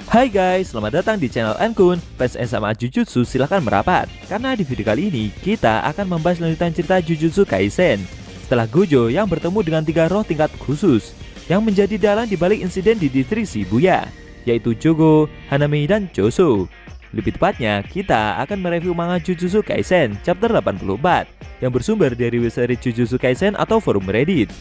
Hai guys, selamat datang di channel Enkun. Fans sama Jujutsu silahkan merapat, karena di video kali ini kita akan membahas lanjutan cerita Jujutsu Kaisen. Setelah Gojo yang bertemu dengan 3 roh tingkat khusus yang menjadi dalang dibalik insiden di distrik Shibuya, yaitu Jogo, Hanami, dan Choso. Lebih tepatnya, kita akan mereview manga Jujutsu Kaisen chapter 84 yang bersumber dari website Jujutsu Kaisen atau forum Reddit.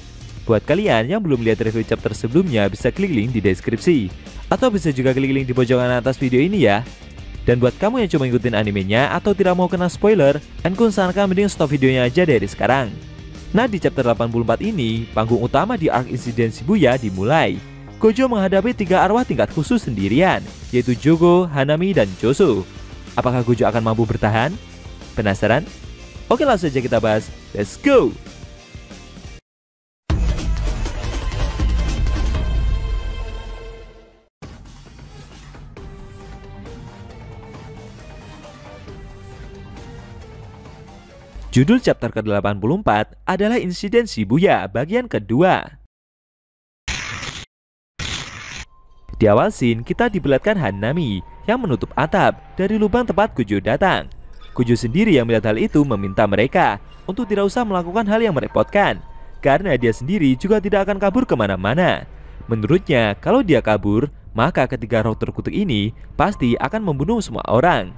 Buat kalian yang belum lihat review chapter sebelumnya, bisa klik link di deskripsi, atau bisa juga klik link di pojokan atas video ini ya. Dan buat kamu yang cuma ngikutin animenya atau tidak mau kena spoiler, Enkun sarankan mending stop videonya aja dari sekarang. Nah, di chapter 84 ini, panggung utama di arc insiden Shibuya dimulai. Gojo menghadapi 3 arwah tingkat khusus sendirian, yaitu Jogo, Hanami, dan Choso. Apakah Gojo akan mampu bertahan? Penasaran? Oke, langsung saja kita bahas. Let's go! Judul chapter ke-84 adalah Insiden Shibuya bagian kedua. Di awal scene, kita diperlihatkan Hanami yang menutup atap dari lubang tempat Gojo datang. Gojo sendiri yang melihat hal itu meminta mereka untuk tidak usah melakukan hal yang merepotkan, karena dia sendiri juga tidak akan kabur kemana-mana. Menurutnya, kalau dia kabur, maka ketiga roh terkutuk ini pasti akan membunuh semua orang.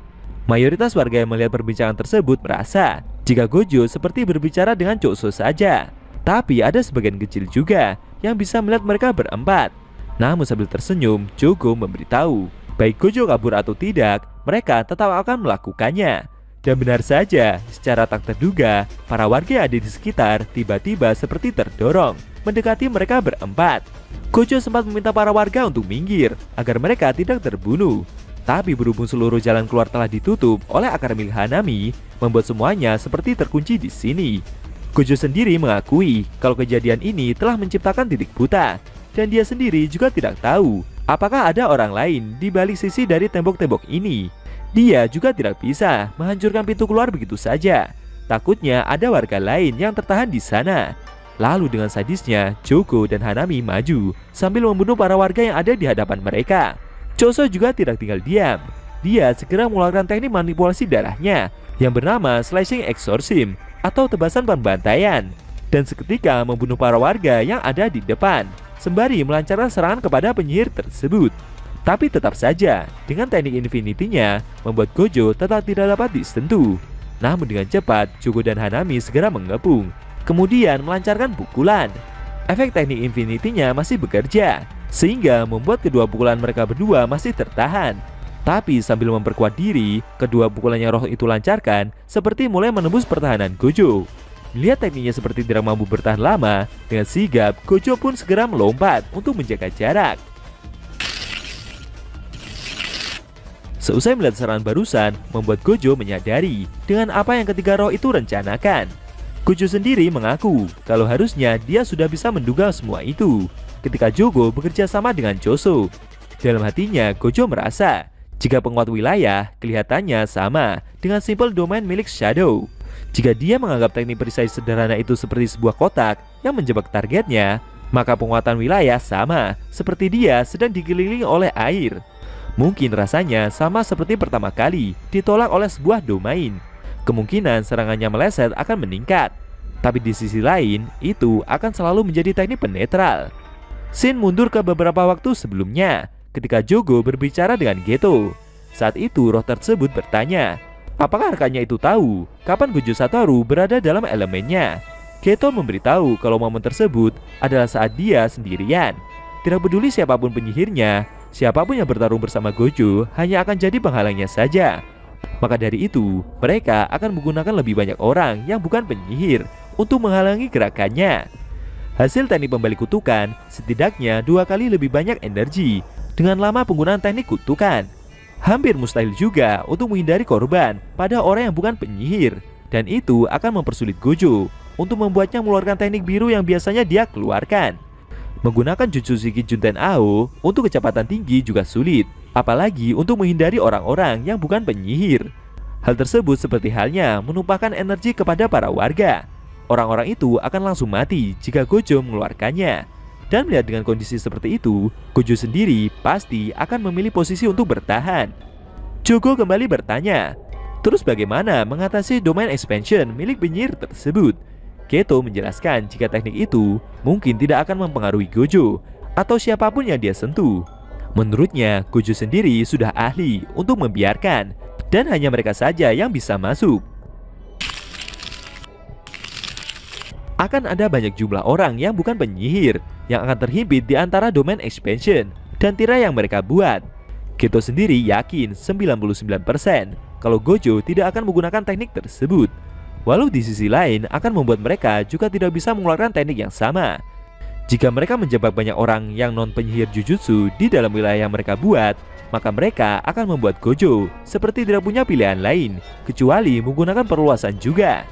Mayoritas warga yang melihat perbincangan tersebut merasa jika Gojo seperti berbicara dengan Choso saja. Tapi ada sebagian kecil juga yang bisa melihat mereka berempat. Namun sambil tersenyum, Jogo memberitahu, baik Gojo kabur atau tidak, mereka tetap akan melakukannya. Dan benar saja, secara tak terduga, para warga yang ada di sekitar tiba-tiba seperti terdorong mendekati mereka berempat. Gojo sempat meminta para warga untuk minggir agar mereka tidak terbunuh. Tapi berhubung seluruh jalan keluar telah ditutup oleh akar milik Hanami, membuat semuanya seperti terkunci di sini. Gojo sendiri mengakui kalau kejadian ini telah menciptakan titik buta, dan dia sendiri juga tidak tahu apakah ada orang lain di balik sisi dari tembok-tembok ini. Dia juga tidak bisa menghancurkan pintu keluar begitu saja. Takutnya ada warga lain yang tertahan di sana. Lalu dengan sadisnya, Jogo dan Hanami maju sambil membunuh para warga yang ada di hadapan mereka. Choso juga tidak tinggal diam. Dia segera mengeluarkan teknik manipulasi darahnya yang bernama Slashing Exorcism atau tebasan pembantaian, dan seketika membunuh para warga yang ada di depan, sembari melancarkan serangan kepada penyihir tersebut. Tapi tetap saja, dengan teknik Infinity-nya membuat Gojo tetap tidak dapat disentuh. Namun dengan cepat, Jogo dan Hanami segera mengepung, kemudian melancarkan pukulan. Efek teknik Infinity-nya masih bekerja, sehingga membuat kedua pukulan mereka berdua masih tertahan. Tapi sambil memperkuat diri, kedua pukulan yang roh itu lancarkan seperti mulai menembus pertahanan Gojo. Melihat tekniknya seperti tidak mampu bertahan lama, dengan sigap Gojo pun segera melompat untuk menjaga jarak. Seusai melihat serangan barusan, membuat Gojo menyadari dengan apa yang ketiga roh itu rencanakan. Gojo sendiri mengaku kalau harusnya dia sudah bisa menduga semua itu ketika Jogo bekerja sama dengan Choso. Dalam hatinya, Gojo merasa jika penguat wilayah kelihatannya sama dengan simple domain milik Shadow. Jika dia menganggap teknik perisai sederhana itu seperti sebuah kotak yang menjebak targetnya, maka penguatan wilayah sama seperti dia sedang dikelilingi oleh air. Mungkin rasanya sama seperti pertama kali ditolak oleh sebuah domain. Kemungkinan serangannya meleset akan meningkat. Tapi di sisi lain, itu akan selalu menjadi teknik penetral. Scene mundur ke beberapa waktu sebelumnya, ketika Jogo berbicara dengan Geto. Saat itu roh tersebut bertanya, apakah rekannya itu tahu kapan Gojo Satoru berada dalam elemennya? Geto memberitahu kalau momen tersebut adalah saat dia sendirian. Tidak peduli siapapun penyihirnya, siapapun yang bertarung bersama Gojo hanya akan jadi penghalangnya saja. Maka dari itu, mereka akan menggunakan lebih banyak orang yang bukan penyihir untuk menghalangi gerakannya. Hasil teknik pembalik kutukan setidaknya 2 kali lebih banyak energi dengan lama penggunaan teknik kutukan. Hampir mustahil juga untuk menghindari korban pada orang yang bukan penyihir, dan itu akan mempersulit Gojo untuk membuatnya mengeluarkan teknik biru yang biasanya dia keluarkan. Menggunakan Jutsu Shiki Junten Ao untuk kecepatan tinggi juga sulit, apalagi untuk menghindari orang-orang yang bukan penyihir. Hal tersebut seperti halnya menumpahkan energi kepada para warga. Orang-orang itu akan langsung mati jika Gojo mengeluarkannya. Dan melihat dengan kondisi seperti itu, Gojo sendiri pasti akan memilih posisi untuk bertahan. Jogo kembali bertanya, terus bagaimana mengatasi domain expansion milik penyihir tersebut? Geto menjelaskan jika teknik itu mungkin tidak akan mempengaruhi Gojo atau siapapun yang dia sentuh. Menurutnya, Gojo sendiri sudah ahli untuk membiarkan dan hanya mereka saja yang bisa masuk. Akan ada banyak jumlah orang yang bukan penyihir yang akan terhimpit di antara domain expansion dan tirai yang mereka buat. Geto sendiri yakin 99% kalau Gojo tidak akan menggunakan teknik tersebut. Walau di sisi lain akan membuat mereka juga tidak bisa mengeluarkan teknik yang sama. Jika mereka menjebak banyak orang yang non-penyihir Jujutsu di dalam wilayah yang mereka buat, maka mereka akan membuat Gojo seperti tidak punya pilihan lain kecuali menggunakan perluasan juga.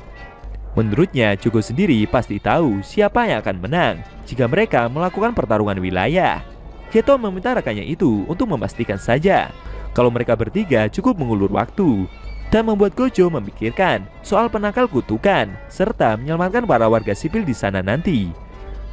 Menurutnya, Jogo sendiri pasti tahu siapa yang akan menang jika mereka melakukan pertarungan wilayah. Geto meminta rekannya itu untuk memastikan saja kalau mereka bertiga cukup mengulur waktu dan membuat Gojo memikirkan soal penangkal kutukan serta menyelamatkan para warga sipil di sana nanti.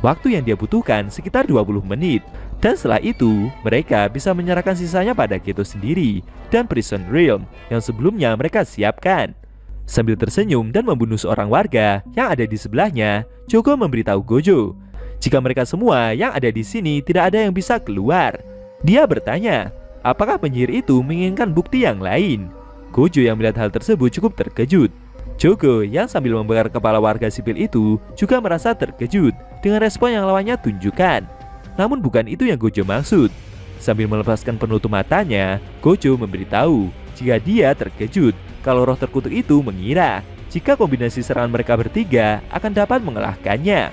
Waktu yang dia butuhkan sekitar 20 menit dan setelah itu mereka bisa menyerahkan sisanya pada Geto sendiri dan Prison Realm yang sebelumnya mereka siapkan. Sambil tersenyum dan membunuh seorang warga yang ada di sebelahnya, Jogo memberitahu Gojo jika mereka semua yang ada di sini tidak ada yang bisa keluar. Dia bertanya, apakah penyihir itu menginginkan bukti yang lain? Gojo yang melihat hal tersebut cukup terkejut. Jogo yang sambil membakar kepala warga sipil itu juga merasa terkejut dengan respon yang lawannya tunjukkan. Namun bukan itu yang Gojo maksud. Sambil melepaskan penutup matanya, Gojo memberitahu jika dia terkejut kalau roh terkutuk itu mengira jika kombinasi serangan mereka bertiga akan dapat mengalahkannya.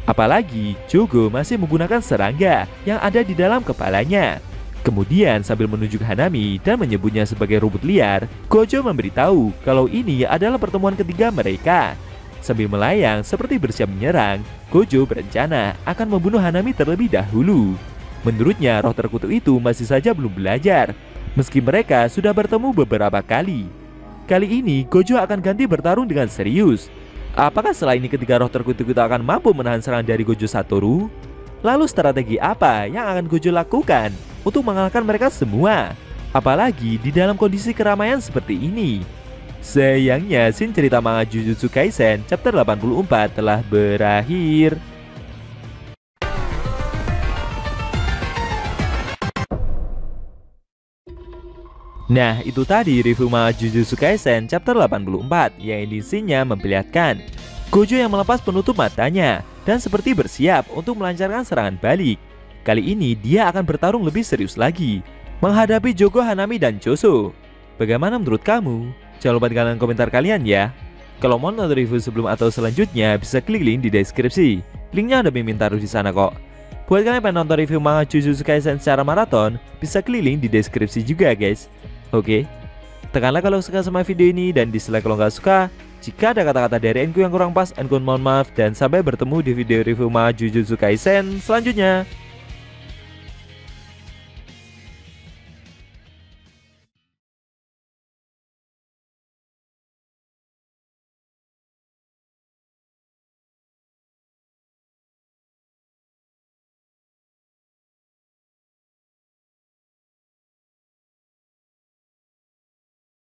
Apalagi Jogo masih menggunakan serangga yang ada di dalam kepalanya. Kemudian sambil menunjuk Hanami dan menyebutnya sebagai rumput liar, Gojo memberitahu kalau ini adalah pertemuan ketiga mereka. Sambil melayang seperti bersiap menyerang, Gojo berencana akan membunuh Hanami terlebih dahulu. Menurutnya roh terkutuk itu masih saja belum belajar, meski mereka sudah bertemu beberapa kali. Kali ini Gojo akan ganti bertarung dengan serius. Apakah setelah ini ketiga roh terkutuk itu akan mampu menahan serangan dari Gojo Satoru? Lalu strategi apa yang akan Gojo lakukan untuk mengalahkan mereka semua? Apalagi di dalam kondisi keramaian seperti ini. Sayangnya scene cerita manga Jujutsu Kaisen chapter 84 telah berakhir. Nah, itu tadi review manga Jujutsu Kaisen chapter 84 yang edisinya memperlihatkan Gojo yang melepas penutup matanya dan seperti bersiap untuk melancarkan serangan balik. Kali ini dia akan bertarung lebih serius lagi menghadapi Jogo, Hanami, dan Choso. Bagaimana menurut kamu? Jangan lupa tinggalkan komentar kalian ya. Kalau mau nonton review sebelum atau selanjutnya bisa klik link di deskripsi. Linknya ada mimin taruh di sana kok. Buat kalian yang pengen nonton review manga Jujutsu Kaisen secara maraton, bisa klik link di deskripsi juga guys. Oke, tekanlah kalau suka sama video ini dan dislike kalau nggak suka. Jika ada kata-kata dari Enku yang kurang pas, Enku mohon maaf dan sampai bertemu di video review manga Jujutsu Kaisen selanjutnya.